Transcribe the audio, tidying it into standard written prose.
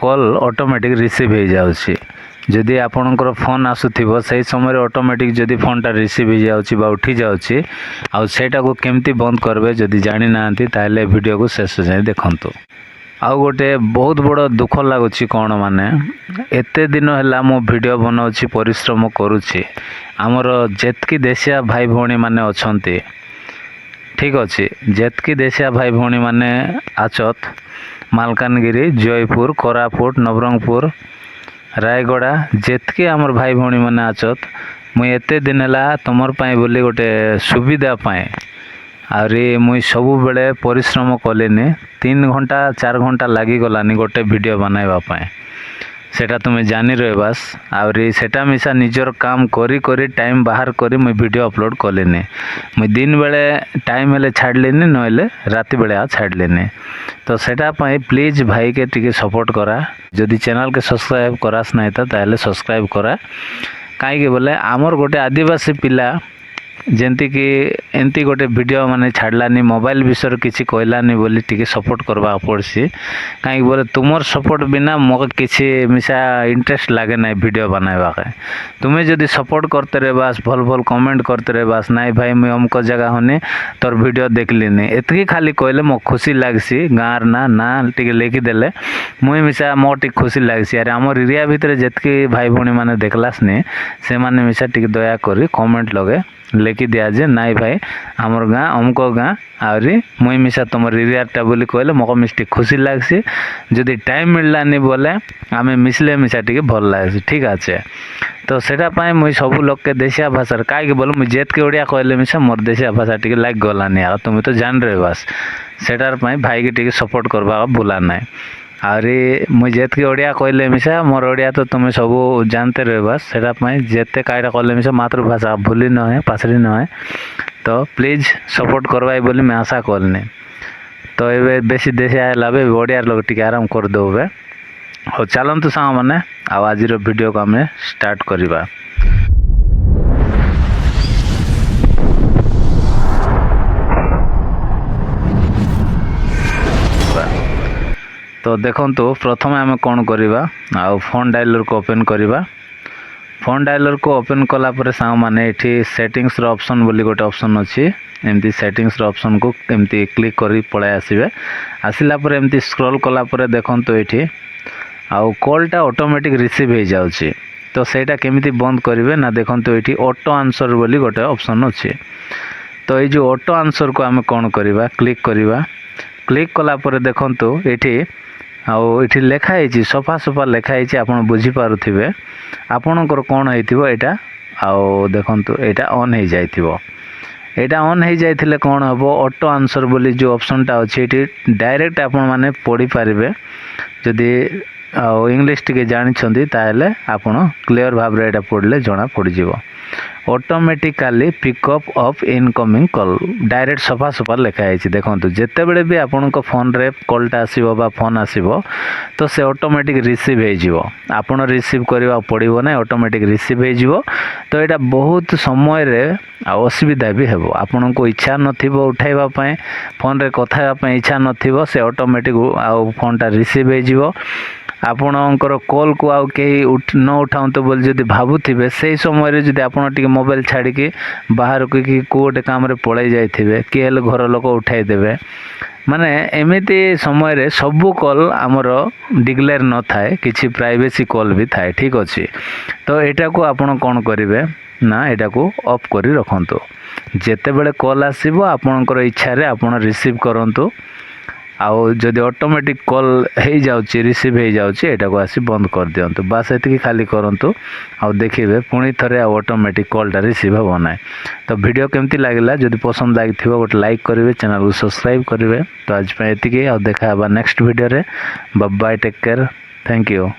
Call automatic receive हो जाउछि जदि आपणकर फोन आसुथिबो सही समय ऑटोमेटिक जदि फोनटा रिसीव हो जाउछि बा उठी जाउछि आ सेटा को केमती बंद करबे जदि जानि नांती ताले वीडियो को शेष जाए देखंतु। आउ गोटे बहुत बड़ दुख लगुच कौन माने एते दिन है मो वीडियो बनाऊँच परिश्रम करुच्ची आमर जेतकी देशिया भाई भौणी माने अछंती ठीक अच्छे जेतकी देशिया भाई भौणी माने आचत मालकानगिरी जयपुर कोरापुट नवरंगपुर रायगड़ा जेतकी आमर भाई भौणी माने आचत मुई एते दिन है तुमर पाई बोली गोटे सुविधा पाए आरी मुई सबु बेले परिश्रम कलिनी 3 घंटा 4 घंटा लगी गलानी गोटे वीडियो बनाइबा पाए सेटा तुम्हें जानी रहे बस आरी सेटा मिसा निजर काम करी करी टाइम बाहर करी मुई वीडियो अपलोड कलिनी मुई दिन बेले टाइम हेले छाड़लिनी नहले राति बेले आ छाड़लिनी तो सेटा पाई प्लीज भाई के टिके सपोर्ट करा जदि चैनल के सब्सक्राइब करास नहीं था ताले सब्सक्राइब करा कहीं बोले आमर गोटे आदिवासी पिला जेंती कि एंती गोटे वीडियो माने छाड़लानी मोबाइल विषय किसी कहलानी बोली टिके सपोर्ट करवा पड़सी कहीं बोले तुमर सपोर्ट बिना मोके किसी मिसा इंटरेस्ट लागे ना वीडियो बनावा के तुम्हें जदि सपोर्ट करते रहे बस भल भल कमेंट करते रहे बस नाई भाई मुई अमको जगह होनी तोर वीडियो देखलिनी एतकी खाली कहले मो खुशी लागसी गाँर ना टिके लिखिदेले मुई मिसा मो टिके खुशी लागसी अरे आमर एरिया भितर जेतकी भाई भौणी माने देखलासनी से माने मिसा टिके दया करी कमेंट लगे लिखि दिया जे नाई भाई आमर गाँ अमको गाँ आहरी मुई मिसा तुम एरियाटा बोली कहले मोको मिस्टी खुशी लागसी जदि टाइम मिललानी बोले आमे मिसले मिसा टिके भल लागसी ठीक अच्छे तो सेटा पाए मुई सब लोग के देशिया भाषा कहीं बोलो मुई जेत के ओडिया कहले मिसा मोर देशिया भाषा टिके लाग गलानी आ तुम तो जान रहे बस सेटार पाए भाई के टिके सपोर्ट करबा भूला ना आरी मुझे जेत के ओडिया कहले मिसा मोर ओडिया तो तुम्हें सब जानते रहे बस सेटा पाई जेते काईटा कहले मिसा मातृभाषा भूली न है पासरी न है तो प्लीज सपोर्ट करवाई बोली मैं आशा करनी तो ये बेसी देश आएला ओडिया लोग टिके आराम कर देवे हो चलतु सांग मैंने आज वीडियो को आम स्टार्ट करवा। तो देखो प्रथम आम कौन करवा आ फोन डायलर को ओपन करवा फोन डायलर को ओपन कलापर सांग मैंने ये सेटिंग्स ऑप्शन बोली गोटे ऑप्शन अच्छी एमती सेटिंग्स ऑप्शन को एमती क्लिक कर पलि आसवे आसला पर एमती स्क्रॉल कलापर देखो ये आउ कॉलटा ऑटोमेटिक रिसीव हो जाउछि तो सेटा केमिति बंद करेंगे ना देखो ये ऑटो आंसर बोली गोटे ऑप्शन अच्छी तो ये जो ऑटो आंसर को आम कौन करवा क्लिक कलापर देखो ये आउ ये लिखाई सफा सफा लिखाई आप बुझीपारे आपणकर कौन होता आउ देखो यहाँ ऑन हो जाइथिबो एटा ऑन हो जाइथिले कौन हम ऑटो आंसर बोली जो ऑप्शनटा अच्छे ये डायरेक्ट आपण माने पढ़ी पारिबे जदि इंग्लिश टिके जानिछंती ताले आपण क्लियर भाव रे एटा पढ़ले जना पड़ जिवो automatically pickup of incoming call direct सफा सफा लिखाई देखो जिते बड़े भी आपण फोन रे कॉलटा आसीबो बा फोन आसीबो तो से ऑटोमेटिक रिसीव हो जिवो आपण रिसीव करबा पड़िबो ना ऑटोमेटिक रिसीव हो जिवो तो यहाँ बहुत समय रे असुविधा भी हेबो आपण को इच्छा नथिबो उठाइबा पय फोन रे कथा पय इच्छा नथिबो से ऑटोमेटिक फोनटा रिसीव हो जिवो आपणकर कॉल को आउ कहीं न उठाऊँ तो बोल जब भावुवे से समय जब आप मोबाइल छाड़ी बाहर को कि गोटे काम पलि जाइए किए घर लोक उठाई देवे माने एमती समय रे सबू कॉल आमर डिक्लेयर न थाए किसी प्राइवेसी कॉल भी थाए ठीक अच्छे तो यहाँ को आपण कौन करेंगे ना यहाँ को ऑफ कर रखु जिते बड़े कॉल आसो आपणकर इच्छा रे आपण रिसीव करूँ आउ जदि ऑटोमेटिक कॉल हो जाउची रिसीव हो जाउची एटा को आसी बंद कर दियंतु बास एतिकी खाली करंतु आउ देखिबे पुणी थरे ऑटोमेटिक कॉलटा रिसीव हो ना तो वीडियो केमती लागला जदि पसंद लागिथिबो गोटे लाइक करिवे चैनल को सब्सक्राइब करिवे तो आज पे एतिकी आउ देखा बा नेक्स्ट वीडियो रे bye bye take care thank you.